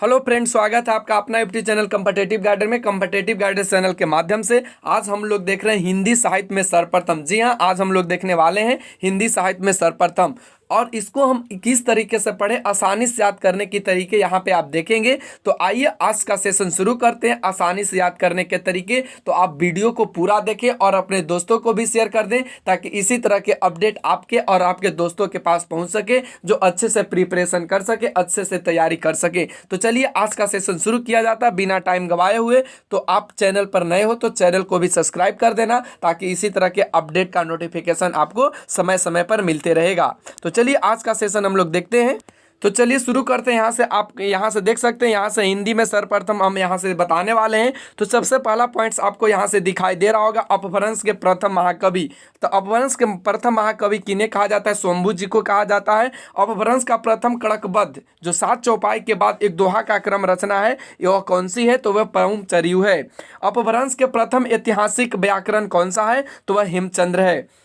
Hello friend, स्वागत है आपका अपना यूट्यूब चैनल कॉम्पिटिटिव गाइडर में। कॉम्पिटिटिव गाइडर चैनल के माध्यम से आज हम लोग देख रहे हैं हिंदी साहित्य में सर्वप्रथम। जी हाँ, आज हम लोग देखने वाले हैं हिंदी साहित्य में सर्वप्रथम, और इसको हम किस तरीके से पढ़ें, आसानी से याद करने की तरीके यहाँ पे आप देखेंगे। तो आइए आज का सेशन शुरू करते हैं आसानी से याद करने के तरीके। तो आप वीडियो को पूरा देखें और अपने दोस्तों को भी शेयर कर दें, ताकि इसी तरह के अपडेट आपके और आपके दोस्तों के पास पहुंच सके, जो अच्छे से प्रिपरेशन कर सके, अच्छे से तैयारी कर सके। तो चलिए आज का सेशन शुरू किया जाता है बिना टाइम गवाए हुए। तो आप चैनल पर नए हो तो चैनल को भी सब्सक्राइब कर देना, ताकि इसी तरह के अपडेट का नोटिफिकेशन आपको समय समय पर मिलते रहेगा। तो चलिए आज का सेशन हम लोग देखते हैं। तो चलिए शुरू करते हैं। यहाँ से आप यहाँ से देख सकते हैं, यहाँ से हिंदी में सर्वप्रथम हम यहाँ से बताने वाले हैं। तो सबसे पहला पॉइंट्स आपको यहाँ से दिखाई दे रहा होगा, अपभ्रंश के प्रथम महाकवि। तो अपभ्रंश के प्रथम महाकवि किन्हें कहा जाता है? शंभू जी को कहा जाता है। अपभ्रंश का प्रथम कड़कबद्ध, जो 7 चौपाई के बाद एक दोहा का क्रम रचना है, वह कौन सी है? तो वह परमचर्यु है। अपभ्रंश के प्रथम ऐतिहासिक व्याकरण कौन सा है? तो वह हेमचंद्र है।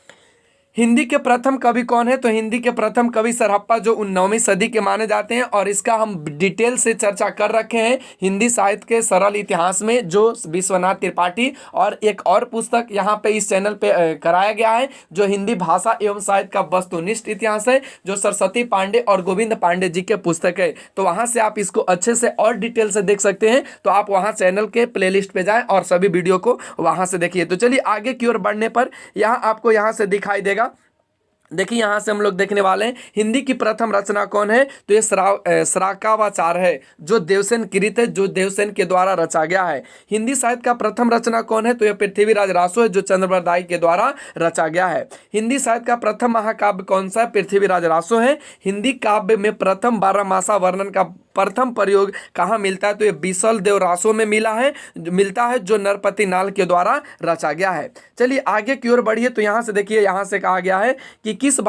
हिंदी के प्रथम कवि कौन है? तो हिंदी के प्रथम कवि सरहप्पा, जो 9वीं सदी के माने जाते हैं, और इसका हम डिटेल से चर्चा कर रखे हैं हिंदी साहित्य के सरल इतिहास में, जो विश्वनाथ त्रिपाठी और एक और पुस्तक यहाँ पे इस चैनल पे कराया गया है, जो हिंदी भाषा एवं साहित्य का वस्तुनिष्ठ इतिहास है, जो सरस्वती पांडे और गोविंद पांडे जी के पुस्तक है। तो वहाँ से आप इसको अच्छे से और डिटेल से देख सकते हैं। तो आप वहाँ चैनल के प्लेलिस्ट पे जाएँ और सभी वीडियो को वहाँ से देखिए। तो चलिए आगे की ओर बढ़ने पर यहाँ आपको यहाँ से दिखाई देगा। देखिए यहाँ से हम लोग देखने वाले हैं हिंदी की प्रथम रचना कौन है? तो ये श्राकावाचार है, जो देवसेन कृत है, जो देवसेन के द्वारा रचा गया है। हिंदी साहित्य का प्रथम रचना कौन है? तो यह पृथ्वीराज रासो है, जो चंद्रबरदाई के द्वारा रचा गया है। हिंदी साहित्य का प्रथम महाकाव्य कौन सा है? पृथ्वीराज रासो है। हिंदी काव्य में प्रथम 12 मासा वर्णन का प्रथम प्रयोग कहाँ मिलता है? तो ये बीसल देव रासो में मिलता है, जो नरपति नाल के द्वारा रचा गया है। चलिए आगे की ओर बढ़िए। तो यहाँ से देखिए, यहाँ से कहा गया है कि किस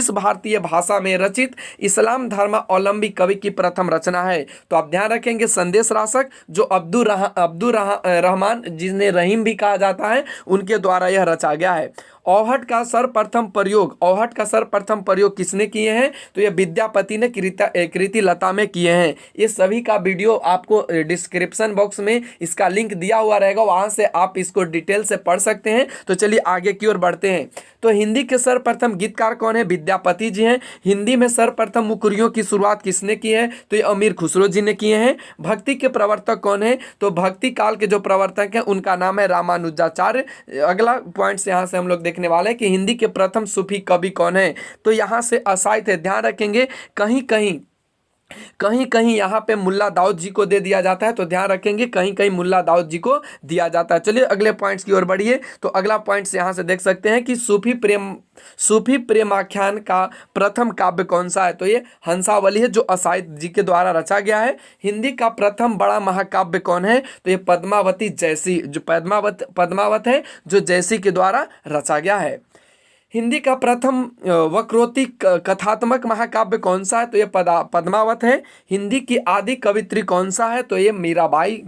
भारतीय भाषा में रचित इस्लाम धर्मावलंबी कवि की प्रथम रचना है? तो आप ध्यान रखेंगे, संदेश रासक, जो अब्दुल रहमान, जिन्हें रहीम भी कहा जाता है, उनके द्वारा यह रचा गया है। औहट का सर्वप्रथम प्रयोग किसने किए हैं? तो यह विद्यापति ने कृति लता में किए हैं। ये सभी का वीडियो आपको डिस्क्रिप्शन बॉक्स में इसका लिंक दिया हुआ रहेगा, वहां से आप इसको डिटेल से पढ़ सकते हैं। तो चलिए आगे की ओर बढ़ते हैं। तो हिंदी के सर्वप्रथम गीतकार कौन है? विद्यापति जी हैं। हिंदी में सर्वप्रथम मुकुरियों की शुरुआत किसने की है? तो ये अमीर खुसरो जी ने किए हैं। भक्ति के प्रवर्तक कौन है? तो भक्ति काल के जो प्रवर्तक हैं उनका नाम है रामानुजाचार्य। अगला पॉइंट्स यहाँ से हम लोग देखने वाले हैं कि हिंदी के प्रथम सूफी कवि कौन है? तो यहाँ से असाइत है, ध्यान रखेंगे। कहीं कहीं यहाँ पे मुल्ला दाऊद जी को दे दिया जाता है, तो ध्यान रखेंगे, कहीं कहीं मुल्ला दाऊद जी को दिया जाता है। चलिए अगले पॉइंट्स की ओर बढ़िए। तो अगला पॉइंट्स यहाँ से देख सकते हैं कि सूफी प्रेमाख्यान का प्रथम काव्य कौन सा है? तो ये हंसावली है, जो असाइद जी के द्वारा रचा गया है। हिंदी का प्रथम बड़ा महाकाव्य कौन है? तो ये पद्मावती जैसी, जो पद्मावत है, जो जैसी के द्वारा रचा गया है। हिंदी का प्रथम वक्रोक्ति कथात्मक महाकाव्य कौन सा है? तो ये पद्मावत है। हिंदी की आदि कवित्री कौन सा है? तो ये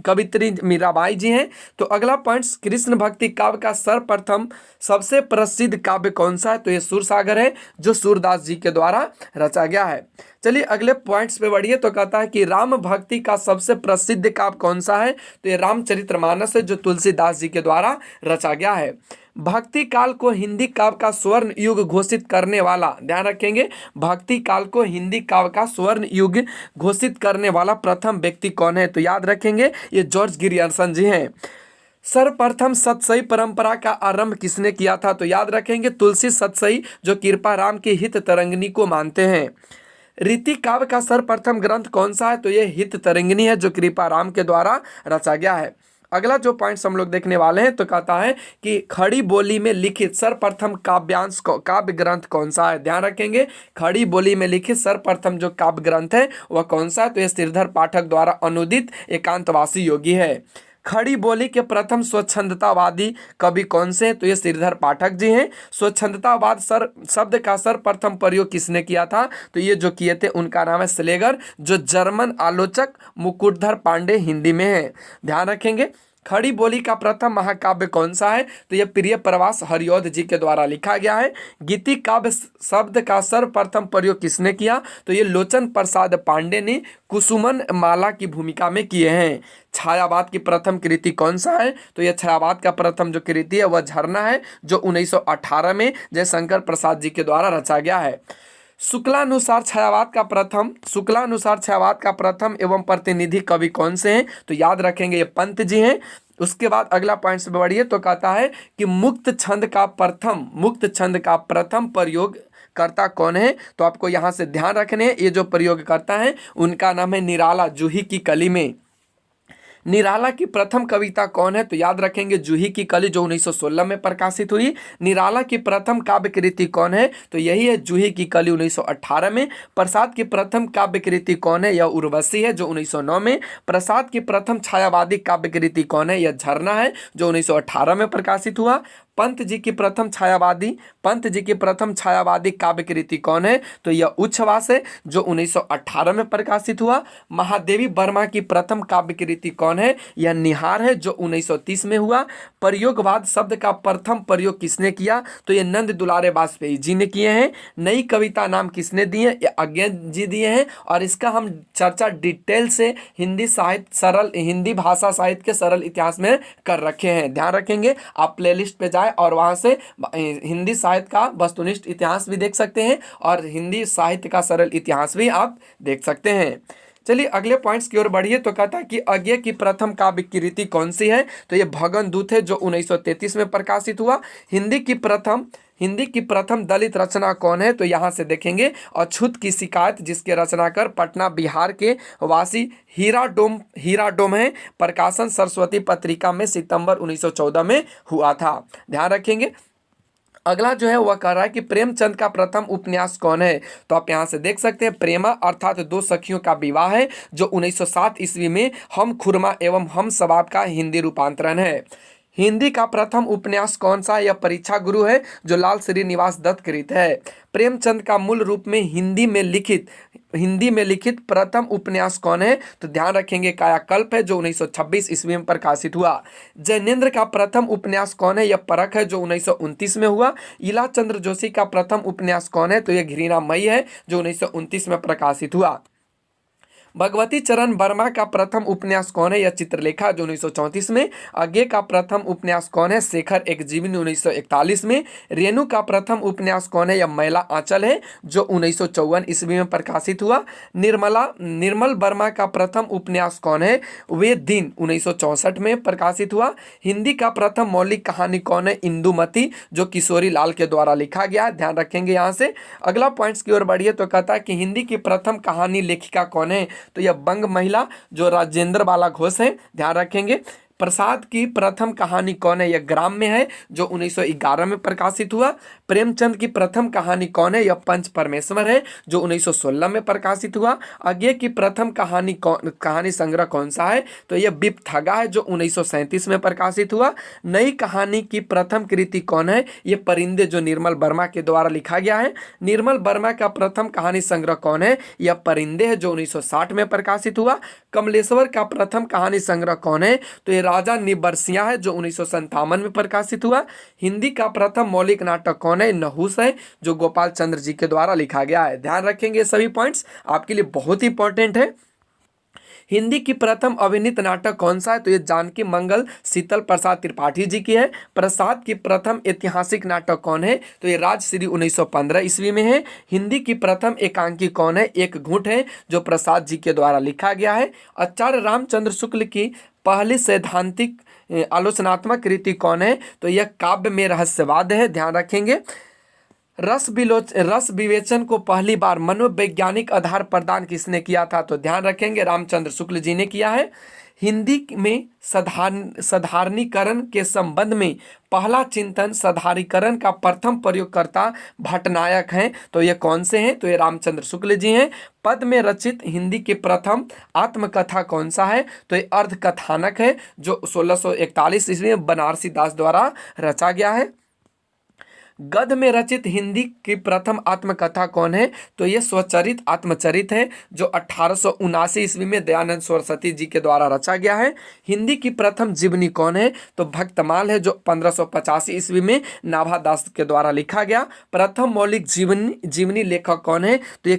कवित्री मीराबाई जी हैं। तो अगला पॉइंट्स, कृष्ण भक्ति काव्य का सर्वप्रथम सबसे प्रसिद्ध काव्य कौन सा है? तो ये सूरसागर है, जो सूरदास जी के द्वारा रचा गया है। चलिए अगले पॉइंट्स पे बढ़िए। तो कहता है कि राम भक्ति का सबसे प्रसिद्ध काव्य कौन सा है? तो ये रामचरितमानस है, जो तुलसीदास जी के द्वारा रचा गया है। भक्ति काल को हिंदी काव्य का स्वर्ण युग घोषित करने वाला, ध्यान रखेंगे, भक्ति काल को हिंदी काव्य का स्वर्ण युग घोषित करने वाला प्रथम व्यक्ति कौन है? तो याद रखेंगे, ये जॉर्ज गिरियर्सन जी हैं। सर्वप्रथम सतसई परंपरा का आरंभ किसने किया था? तो याद रखेंगे, तुलसी सतसई, जो कृपा राम की हित तरंगिनी को मानते हैं। रीति काव्य का सर्वप्रथम ग्रंथ कौन सा है? तो ये हित तरंगिनी है, जो कृपा राम के द्वारा रचा गया है। अगला जो पॉइंट्स हम लोग देखने वाले हैं, तो कहता है कि खड़ी बोली में लिखित सर्वप्रथम काव्य ग्रंथ कौन सा है? ध्यान रखेंगे, खड़ी बोली में लिखित सर्वप्रथम जो काव्य ग्रंथ है वह कौन सा है? तो यह श्रीधर पाठक द्वारा अनुदित एकांतवासी योगी है। खड़ी बोली के प्रथम स्वच्छंदतावादी कवि कौन से हैं? तो ये श्रीधर पाठक जी हैं। स्वच्छंदतावाद शब्द का सर्वप्रथम प्रयोग किसने किया था? तो ये जो किए थे उनका नाम है स्लेगर, जो जर्मन आलोचक मुकुटधर पांडे हिंदी में है। ध्यान रखेंगे, खड़ी बोली का प्रथम महाकाव्य कौन सा है? तो यह प्रिय प्रवास हरिऔध जी के द्वारा लिखा गया है। गीति काव्य शब्द का सर्वप्रथम प्रयोग किसने किया? तो ये लोचन प्रसाद पांडे ने कुसुमन माला की भूमिका में किए हैं। छायावाद की प्रथम कृति कौन सा है? तो यह छायावाद का प्रथम जो कृति है वह झरना है, जो 1918 में जयशंकर प्रसाद जी के द्वारा रचा गया है। शुक्लानुसार छायावाद का प्रथम एवं प्रतिनिधि कवि कौन से हैं? तो याद रखेंगे ये पंत जी हैं। उसके बाद अगला पॉइंट से बढ़िए तो कहता है कि मुक्त छंद का प्रथम प्रयोग करता कौन है? तो आपको यहाँ से ध्यान रखने हैं, ये जो प्रयोग करता है उनका नाम है निराला, जूही की कली में। निराला की प्रथम कविता कौन है? तो याद रखेंगे जूही की कली, जो 1916 में प्रकाशित हुई। निराला की प्रथम काव्य कृति कौन है? तो यही है जूही की कली, 1918 में। प्रसाद की प्रथम काव्य कृति कौन है? यह उर्वशी है, जो 1909 में। प्रसाद की प्रथम छायावादी काव्य कृति कौन है? यह झरना है, जो 1918 में प्रकाशित हुआ। पंत जी की प्रथम छायावादी काव्य कृति कौन है? तो यह उच्छ्वास है, जो 1918 में प्रकाशित हुआ। महादेवी वर्मा की प्रथम काव्य कृति कौन है? यह निहार है, जो 1930 में हुआ। प्रयोगवाद शब्द का प्रथम प्रयोग किसने किया? तो यह नंद दुलारे वाजपेयी जी ने किए हैं। नई कविता नाम किसने दिए? ये अज्ञेय जी दिए हैं। और इसका हम चर्चा डिटेल से हिंदी भाषा साहित्य के सरल इतिहास में कर रखे हैं। ध्यान रखेंगे, आप प्लेलिस्ट पे और वहां से हिंदी साहित्य का वस्तुनिष्ठ इतिहास भी देख सकते हैं और हिंदी साहित्य का सरल इतिहास भी आप देख सकते हैं। चलिए अगले पॉइंट्स की ओर बढ़िए तो कहता है कि अज्ञेय की प्रथम काव्य कृति कौन सी है? तो ये भगन दूत है, जो 1933 में प्रकाशित हुआ। हिंदी की प्रथम दलित रचना कौन है? तो यहाँ से देखेंगे अछूत की शिकायत, जिसके रचनाकार पटना बिहार के वासी हीरा डोम है। प्रकाशन सरस्वती पत्रिका में सितंबर 1914 में हुआ था। ध्यान रखेंगे। अगला जो है वह कह रहा है कि प्रेमचंद का प्रथम उपन्यास कौन है? तो आप यहाँ से देख सकते हैं प्रेमा अर्थात दो सखियों का विवाह है, जो 1907 ईस्वी में हम खुरमा एवं हम सबाब का हिंदी रूपांतरण है। हिंदी का प्रथम उपन्यास कौन सा? यह परीक्षा गुरु है, जो लाल श्रीनिवास दत्त कृत है। प्रेमचंद का मूल रूप में हिंदी में लिखित प्रथम उपन्यास कौन है? तो ध्यान रखेंगे कायाकल्प है, जो 1926 ईस्वी में प्रकाशित हुआ। जैनेन्द्र का प्रथम उपन्यास कौन है? यह परख है, जो 1929 में हुआ। इला चंद्र जोशी का प्रथम उपन्यास कौन है? तो यह घृणामयी है, जो 1929 में प्रकाशित हुआ। भगवती चरण वर्मा का प्रथम उपन्यास कौन है? यह चित्रलेखा, जो 1934 में। अज्ञेय का प्रथम उपन्यास कौन है? शेखर एक जीवनी, 1941 में। रेणु का प्रथम उपन्यास कौन है? यह मैला आंचल है, जो 1954 ईस्वी में प्रकाशित हुआ। निर्मल वर्मा का प्रथम उपन्यास कौन है? वे दिन, 1964 में प्रकाशित हुआ। हिंदी का प्रथम मौलिक कहानी कौन है? इंदुमती, जो किशोरी लाल के द्वारा लिखा गया। ध्यान रखेंगे यहाँ से। अगला पॉइंट्स की ओर बढ़िए तो कहता है कि हिंदी की प्रथम कहानी लेखिका कौन है? तो यह बंग महिला, जो राजेंद्र बाला घोष है। ध्यान रखेंगे। प्रसाद की प्रथम कहानी कौन है? यह ग्राम में है, जो 1911 में प्रकाशित हुआ। प्रेमचंद की प्रथम कहानी कौन है? यह पंच परमेश्वर है, जो 1916 में प्रकाशित हुआ। अज्ञेय की प्रथम कहानी संग्रह कौन सा है? तो यह बिपथगा है, जो 1937 में प्रकाशित हुआ। नई कहानी की प्रथम कृति कौन है? यह परिंदे, जो निर्मल वर्मा के द्वारा लिखा गया है। निर्मल वर्मा का प्रथम कहानी संग्रह कौन है? यह परिंदे है, जो 1960 में प्रकाशित हुआ। कमलेश्वर का प्रथम कहानी संग्रह कौन है? तो यह राजा निबरसिया है, जो 1957 में प्रकाशित हुआ। हिंदी का प्रथम मौलिक नाटक कौन है? नहुस है, जो गोपाल चंद्र जी के द्वारा लिखा गया है। ध्यान रखेंगे, सभी पॉइंट्स आपके लिए बहुत ही इंपॉर्टेंट है। हिंदी की प्रथम अभिनीत नाटक कौन सा है? तो ये जानकी मंगल शीतल प्रसाद त्रिपाठी जी की है। प्रसाद की प्रथम ऐतिहासिक नाटक कौन है? तो ये राजश्री 1915 ईस्वी में है। हिंदी की प्रथम एकांकी कौन है? एक घूंट है, जो प्रसाद जी के द्वारा लिखा गया है। आचार्य रामचंद्र शुक्ल की पहली सैद्धांतिक आलोचनात्मक कृति कौन है? तो यह काव्य में रहस्यवाद है। ध्यान रखेंगे। रस विवेचन को पहली बार मनोवैज्ञानिक आधार प्रदान किसने किया था? तो ध्यान रखेंगे रामचंद्र शुक्ल जी ने किया है। हिंदी में साधारणीकरण के संबंध में पहला चिंतन साधारणीकरण का प्रथम प्रयोगकर्ता भट्टनायक हैं। तो ये कौन से हैं? तो ये रामचंद्र शुक्ल जी हैं। पद में रचित हिंदी के प्रथम आत्मकथा कौन सा है? तो ये अर्धकथानक है, जो 1641 ईस्वी में बनारसी दास द्वारा रचा गया है। गद्य में रचित हिंदी की प्रथम आत्मकथा कौन है? तो ये स्वचरित आत्मचरित है जो 1879 ईस्वी में दयानंद सरस्वती जी के द्वारा रचा गया है। हिंदी की प्रथम जीवनी कौन है? तो भक्तमाल है जो 1585 ईस्वी में नाभादास के द्वारा लिखा गया। प्रथम मौलिक जीवनी लेखक कौन है? तो ये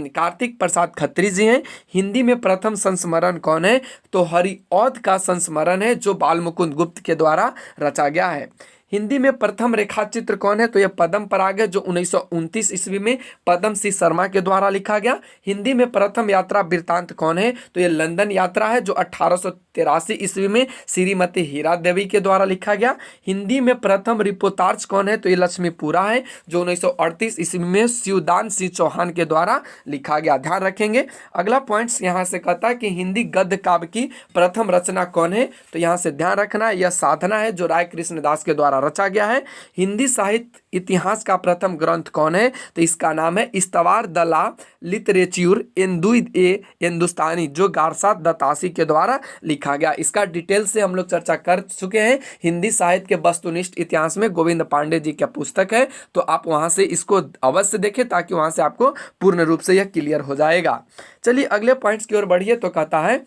कार्तिक प्रसाद खत्री जी हैं। हिंदी में प्रथम संस्मरण कौन है? तो हरिऔध का संस्मरण है जो बालमुकुंद गुप्त के द्वारा रचा गया है। हिंदी में प्रथम रेखा चित्र कौन है? तो यह पद्म पराग है जो 1929 ईस्वी में पद्म सिंह शर्मा के द्वारा लिखा गया। हिंदी में प्रथम यात्रा वृत्तांत कौन है? तो यह लंदन यात्रा है जो 1883 ईस्वी में श्रीमती हीरा देवी के द्वारा लिखा गया। हिंदी में प्रथम रिपोर्तार्च कौन है? तो ये लक्ष्मीपुरा है जो 1938 ईस्वी में शिवदान सिंह चौहान के द्वारा लिखा गया। ध्यान रखेंगे। अगला पॉइंट्स यहाँ से कहता है कि हिंदी गद्य काव्य की प्रथम रचना कौन है? तो यहाँ से ध्यान रखना यह साधना है जो राय कृष्णदास के द्वारा रचा गया है। हिंदी साहित्य इतिहास का प्रथम ग्रंथ कौन है? तो इसका नाम है इस्तवार द ला लिटरेच्योर हिंदुस्तानी जो गारसात दत्तासी के द्वारा लिखा गया। इसका डिटेल से हम लोग चर्चा कर चुके हैं। हिंदी साहित्य के वस्तुनिष्ठ इतिहास में गोविंद पांडे जी का पुस्तक है, तो आप वहां से इसको अवश्य देखें ताकि वहां से आपको पूर्ण रूप से यह क्लियर हो जाएगा। चलिए अगले पॉइंट्स की ओर बढ़िए। तो कहता है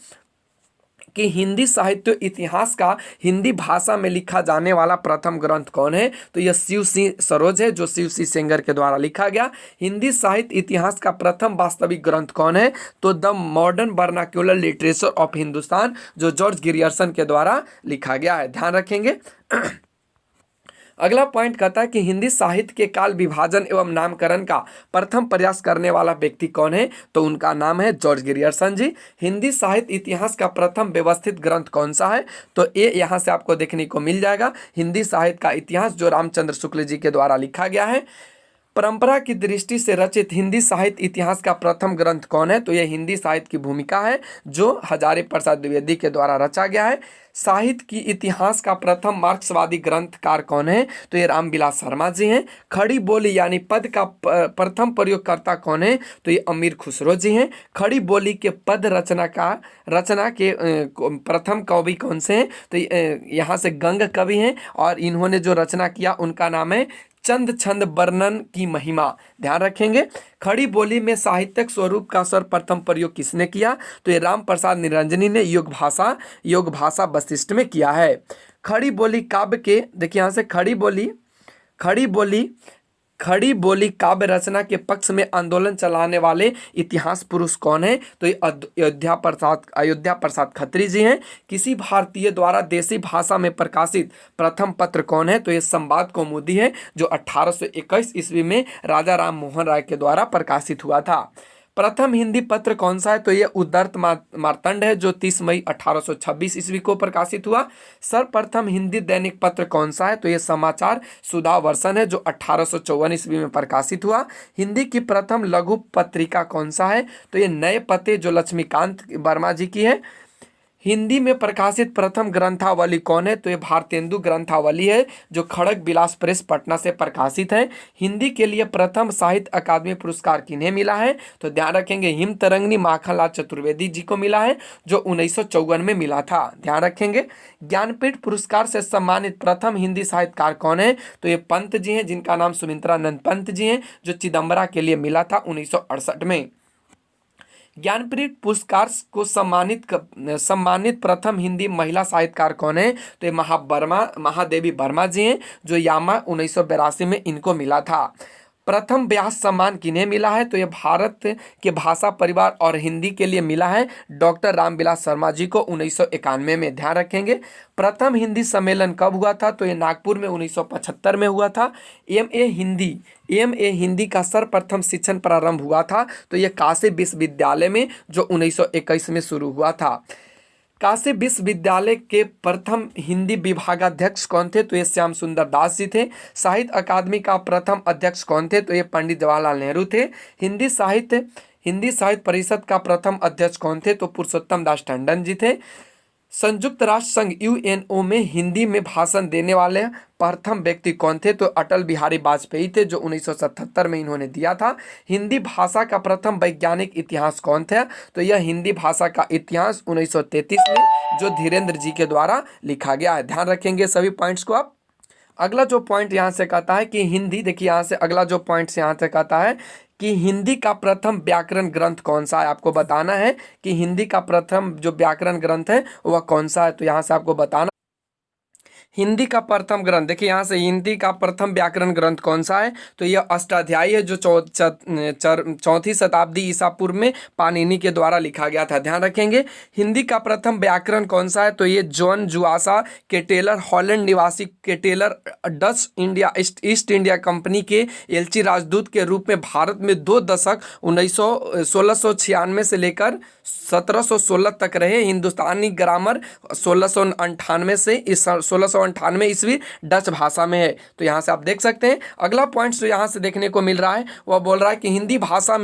कि हिंदी साहित्य इतिहास का हिंदी भाषा में लिखा जाने वाला प्रथम ग्रंथ कौन है? तो यह शिव सिंह सरोज है जो शिव सिंह सेंगर के द्वारा लिखा गया। हिंदी साहित्य इतिहास का प्रथम वास्तविक ग्रंथ कौन है? तो the modern vernacular literature of Hindustan जो जॉर्ज ग्रियर्सन के द्वारा लिखा गया है। ध्यान रखेंगे। अगला पॉइंट कहता है कि हिंदी साहित्य के काल विभाजन एवं नामकरण का प्रथम प्रयास करने वाला व्यक्ति कौन है? तो उनका नाम है जॉर्ज ग्रियर्सन जी। हिंदी साहित्य इतिहास का प्रथम व्यवस्थित ग्रंथ कौन सा है? तो ये यहाँ से आपको देखने को मिल जाएगा हिंदी साहित्य का इतिहास जो रामचंद्र शुक्ल जी के द्वारा लिखा गया है। परंपरा की दृष्टि से रचित हिंदी साहित्य इतिहास का प्रथम ग्रंथ कौन है? तो यह हिंदी साहित्य की भूमिका है जो हजारी प्रसाद द्विवेदी के द्वारा रचा गया है। साहित्य की इतिहास का प्रथम मार्क्सवादी ग्रंथकार कौन है? तो ये रामविलास शर्मा जी हैं। खड़ी बोली यानी पद का प्रथम प्रयोगकर्ता कौन है? तो ये अमीर खुसरो जी हैं। खड़ी बोली के पद रचना के प्रथम कवि कौन से हैं? तो यहाँ से गंग कवि हैं और इन्होंने जो रचना किया उनका नाम है चंद छंद वर्णन की महिमा। ध्यान रखेंगे। खड़ी बोली में साहित्यिक स्वरूप का सर्वप्रथम प्रयोग किसने किया? तो ये राम प्रसाद निरंजनी ने योग भाषा वशिष्ठ में किया है। खड़ी बोली काव्य के देखिए यहाँ से खड़ी बोली काव्य रचना के पक्ष में आंदोलन चलाने वाले इतिहास पुरुष कौन है? तो ये अयोध्या प्रसाद खत्री जी हैं। किसी भारतीय द्वारा देसी भाषा में प्रकाशित प्रथम पत्र कौन है? तो ये संवाद कौमुदी है जो 1821 ईस्वी में राजा राम मोहन राय के द्वारा प्रकाशित हुआ था। प्रथम हिंदी पत्र कौन सा है? तो ये उद्धर्त मार्तंड है जो 30 मई 1826 ईस्वी को प्रकाशित हुआ। सर्वप्रथम हिंदी दैनिक पत्र कौन सा है? तो ये समाचार सुधा वर्षन है जो 1854 ईस्वी में प्रकाशित हुआ। हिंदी की प्रथम लघु पत्रिका कौन सा है? तो ये नए पते जो लक्ष्मीकांत वर्मा जी की है। हिंदी में प्रकाशित प्रथम ग्रंथावली कौन है? तो ये भारतेंदु ग्रंथावली है जो खड़ग विलास प्रेस पटना से प्रकाशित है। हिंदी के लिए प्रथम साहित्य अकादमी पुरस्कार किन्हें मिला है? तो ध्यान रखेंगे हिम तरंगिनी माखनलाल चतुर्वेदी जी को मिला है जो 1954 में मिला था। ध्यान रखेंगे। ज्ञानपीठ पुरस्कार से सम्मानित प्रथम हिंदी साहित्यकार कौन है? तो ये पंत जी हैं जिनका नाम सुमित्रानंद पंत जी हैं जो चिदम्बरा के लिए मिला था 1968 में। ज्ञानपीठ पुरस्कार को सम्मानित प्रथम हिंदी महिला साहित्यकार कौन है? तो ये महादेवी वर्मा जी हैं जो यामा 1982 में इनको मिला था। प्रथम व्यास सम्मान किन्हें मिला है? तो ये भारत के भाषा परिवार और हिंदी के लिए मिला है डॉक्टर रामविलास शर्मा जी को 1991 में। ध्यान रखेंगे। प्रथम हिंदी सम्मेलन कब हुआ था? तो ये नागपुर में 1975 में हुआ था। एमए हिंदी का सर्वप्रथम शिक्षण प्रारंभ हुआ था तो ये काशी विश्वविद्यालय में जो 1921 में शुरू हुआ था। काशी विश्वविद्यालय के प्रथम हिंदी विभागाध्यक्ष कौन थे? तो ये श्याम सुंदर दास जी थे। साहित्य अकादमी का प्रथम अध्यक्ष कौन थे? तो ये पंडित जवाहरलाल नेहरू थे। हिंदी साहित्य परिषद का प्रथम अध्यक्ष कौन थे? तो पुरुषोत्तम दास टंडन जी थे। संयुक्त राष्ट्र संघ यूएनओ में हिंदी में भाषण देने वाले प्रथम व्यक्ति कौन थे? तो अटल बिहारी वाजपेयी थे जो 1977 में इन्होंने दिया था। हिंदी भाषा का प्रथम वैज्ञानिक इतिहास कौन था? तो यह हिंदी भाषा का इतिहास 1933 में जो धीरेन्द्र जी के द्वारा लिखा गया है। ध्यान रखेंगे सभी पॉइंट्स को आप। अगला जो पॉइंट यहाँ से कहता है कि हिंदी, देखिए यहाँ से अगला जो पॉइंट यहाँ से कहता है कि हिंदी का प्रथम व्याकरण ग्रंथ कौन सा है। आपको बताना है कि हिंदी का प्रथम जो व्याकरण ग्रंथ है वह कौन सा है। तो यहाँ से आपको बताना हिंदी का प्रथम ग्रंथ, देखिए यहाँ से हिंदी का प्रथम व्याकरण ग्रंथ कौन सा है। तो यह अष्टाध्यायी है जो 4वीं शताब्दी ईसा पूर्व में पाणिनि के द्वारा लिखा गया था। ध्यान रखेंगे। हिंदी का प्रथम व्याकरण कौन सा है। तो ये जॉन जुआसा केटेलर, हॉलैंड निवासी Ketteler, Dutch India east India company के एलची राजदूत के रूप में भारत में 2 दशक 1696 से लेकर 1716 तक रहे। हिंदुस्तानी ग्रामर 1698 से 1698 ईस्वी डच भाषा में है। तो यहाँ से आप देख सकते हैं। अगला पॉइंट जो यहाँ से देखने को मिल रहा है वह बोल रहा है कि हिंदी भाषा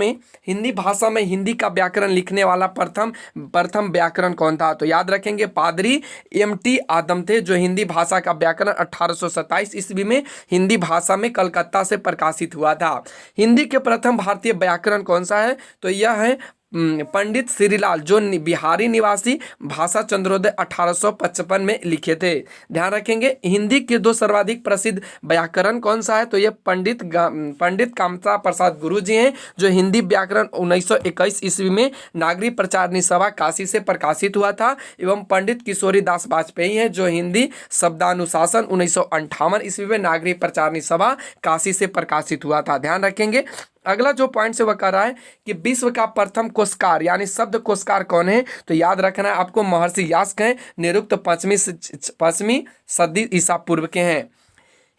में हिंदी का व्याकरण लिखने वाला प्रथम व्याकरण कौन था। तो याद रखेंगे पादरी एम.टी. आदम थे, जो हिंदी भाषा का व्याकरण 1827 ईस्वी में हिंदी भाषा में कलकत्ता से प्रकाशित हुआ था। हिंदी के प्रथम भारतीय व्याकरण कौन सा है। तो यह है पंडित श्रीलाल, जो बिहारी निवासी, भाषा चंद्रोदय 1855 में लिखे थे। ध्यान रखेंगे। हिंदी के 2 सर्वाधिक प्रसिद्ध व्याकरण कौन सा है। तो ये पंडित कामता प्रसाद गुरु जी हैं, जो हिंदी व्याकरण 1921 ईस्वी में नागरी प्रचारणी सभा काशी से प्रकाशित हुआ था, एवं पंडित किशोरी दास वाजपेयी हैं, जो हिंदी शब्दानुशासन 1958 ईस्वी में नागरी प्रचारणी सभा काशी से प्रकाशित हुआ था। ध्यान रखेंगे। अगला जो पॉइंट से वह कह रहा है कि विश्व का प्रथम कोशकार यानी शब्द कोशकार कौन है। तो याद रखना है आपको, महर्षि यास्क हैं, निरुक्त 5वीं सदी ईसा पूर्व के हैं।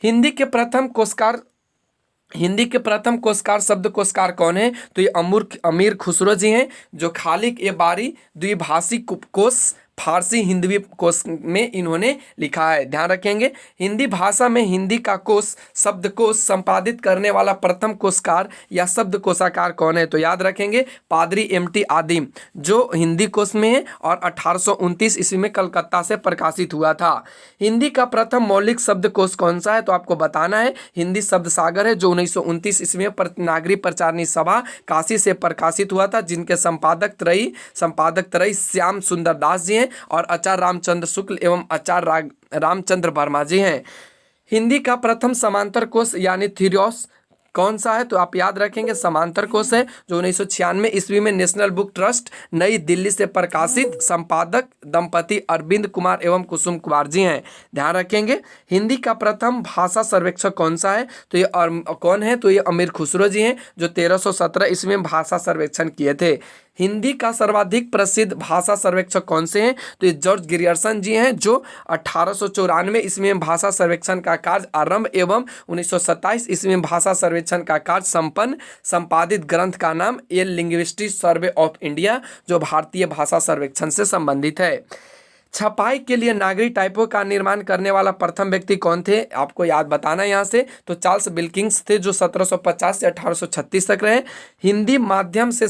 हिंदी के प्रथम कोशकार शब्द कोशकार कौन है। तो ये अमीर खुसरो जी हैं, जो खालिक ए बारी द्विभाषी कोश फारसी हिंदवी कोश में इन्होंने लिखा है। ध्यान रखेंगे। हिंदी भाषा में हिंदी का कोश शब्दकोश संपादित करने वाला प्रथम कोशकार या शब्द कोशाकार कौन है। तो याद रखेंगे पादरी एम.टी. आदिम, जो हिंदी कोश में है और 1829 ईस्वी में कलकत्ता से प्रकाशित हुआ था। हिंदी का प्रथम मौलिक शब्दकोश कौन सा है। तो आपको बताना है हिंदी शब्द सागर है, जो 1929 ईस्वी में नागरी प्रचारणी सभा काशी से प्रकाशित हुआ था, जिनके संपादक त्रयी श्याम सुंदर दास जी हैं और आचार्य रामचंद्र शुक्ल एवं आचार्य रामचंद्र वर्मा जी हैं। हिंदी का प्रथम समांतर कोश यानी थीरियोस कौन सा है। तो आप याद रखेंगे समांतर कोश है, जो 1996 ईस्वी में नेशनल बुक ट्रस्ट नई दिल्ली से प्रकाशित। संपादक दंपति अरविंद कुमार एवं कुसुम कुमार जी हैं। ध्यान रखेंगे। हिंदी का प्रथम भाषा सर्वेक्षक कौन सा है। तो ये कौन है। तो ये अमीर खुसरो जी हैं, जो 1317 ईस्वी में भाषा सर्वेक्षण किए थे। हिंदी का सर्वाधिक प्रसिद्ध भाषा सर्वेक्षक कौन से हैं। तो ये जॉर्ज ग्रियर्सन जी हैं, जो 1894 ईस्वी में भाषा सर्वेक्षण का कार्य आरंभ एवं 1927 ईस्वी में भाषा सर्वेक्षण का कार्य संपन्न। संपादित ग्रंथ का नाम ए लिंग्विस्टिक सर्वे ऑफ इंडिया, जो भारतीय भाषा सर्वेक्षण से संबंधित है। छपाई के लिए नागरी टाइपों का निर्माण करने वाला प्रथम व्यक्ति कौन थे। आपको याद बताना है यहाँ से। तो चार्ल्स विल्किंस थे, जो 1750 से 1836 तक रहे। हिंदी माध्यम से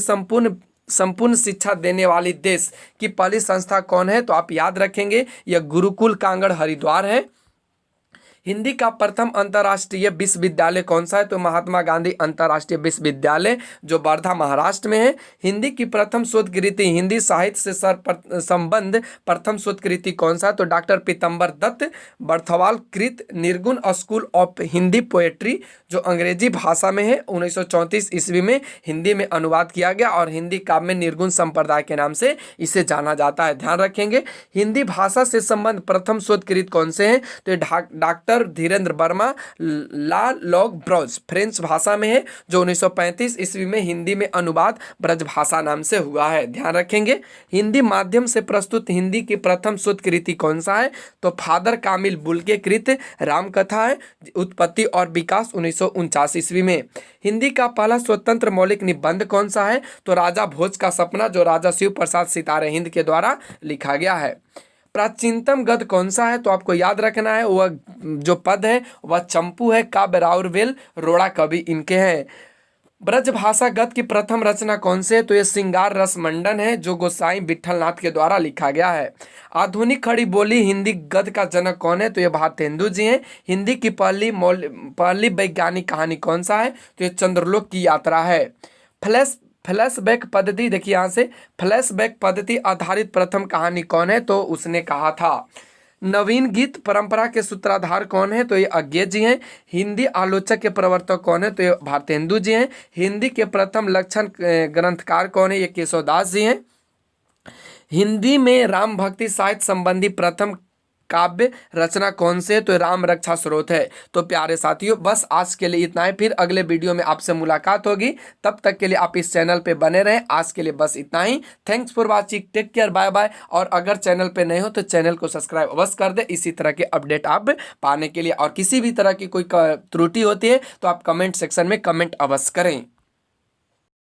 संपूर्ण शिक्षा देने वाली देश की पहली संस्था कौन है। तो आप याद रखेंगे यह गुरुकुल कांगड़ हरिद्वार है। हिंदी का प्रथम अंतर्राष्ट्रीय विश्वविद्यालय कौन सा है। तो महात्मा गांधी अंतर्राष्ट्रीय विश्वविद्यालय, जो वर्धा महाराष्ट्र में है। हिंदी की प्रथम शोधकृति हिंदी साहित्य से संबंध प्रथम शोधकृति कौन सा है। तो डॉक्टर पीतम्बर दत्त बर्थवाल कृत निर्गुण स्कूल ऑफ हिंदी पोएट्री, जो अंग्रेजी भाषा में है, 1934 ईस्वी में हिंदी में अनुवाद किया गया और हिंदी काव्य में निर्गुण संप्रदाय के नाम से इसे जाना जाता है। ध्यान रखेंगे। हिंदी भाषा से संबंध प्रथम शोधकृत कौन से हैं। तो डॉक्टर धीरेन्द्र वर्मा ला लॉग ब्रॉज फ्रेंच भाषा में है, जो 1935 ईस्वी में हिंदी में अनुवाद ब्रज भाषा नाम से हुआ है। ध्यान रखेंगे। हिंदी माध्यम से प्रस्तुत हिंदी की प्रथम शोधकृति कौन सा है। तो फादर कामिल बुल्के कृत रामकथा है, उत्पत्ति और विकास 1949 ईस्वी में। हिंदी का पहला स्वतंत्र मौलिक निबंध कौन सा है। तो राजा भोज का सपना, जो राजा शिव प्रसाद सितारे हिंद के द्वारा लिखा गया है। प्राचीनतम गद्य कौन सा है। तो आपको याद रखना है वह जो पद है वह चंपू है। काव्य राउरवेल रोड़ा कवि इनके हैं। ब्रज भाषा गद्य की प्रथम रचना कौन से है। तो यह श्रृंगार रस मंडन है, जो गोसाई विठलनाथ के द्वारा लिखा गया है। आधुनिक खड़ी बोली हिंदी गद्य का जनक कौन है। तो यह भारतेंदु जी हैं। हिंदी की पहली वैज्ञानिक कहानी कौन सा है। तो यह चंद्रलोक की यात्रा है। फ्लैशबैक पद्धति, देखिए यहाँ से फ्लैशबैक पद्धति आधारित प्रथम कहानी कौन है। तो उसने कहा था नवीन गीत परंपरा के सूत्रधार कौन है? तो ये अज्ञे जी हैं। हिंदी आलोचक के प्रवर्तक कौन है? तो ये भारतेंदु जी हैं। हिंदी के प्रथम लक्षण ग्रंथकार कौन है? ये केशवदास जी हैं। हिंदी में राम भक्ति साहित्य संबंधी प्रथम काव्य रचना कौन से? तो राम रक्षा स्रोत है। तो प्यारे साथियों, बस आज के लिए इतना है। फिर अगले वीडियो में आपसे मुलाकात होगी। तब तक के लिए आप इस चैनल पे बने रहें। आज के लिए बस इतना ही। Thanks for watching, take care, bye bye. और अगर चैनल पे नए हो तो चैनल को सब्सक्राइब अवश्य कर दे इसी तरह के अपडेट आप पाने के लिए। और किसी भी तरह की कोई त्रुटि होती है तो आप कमेंट सेक्शन में कमेंट अवश्य करें।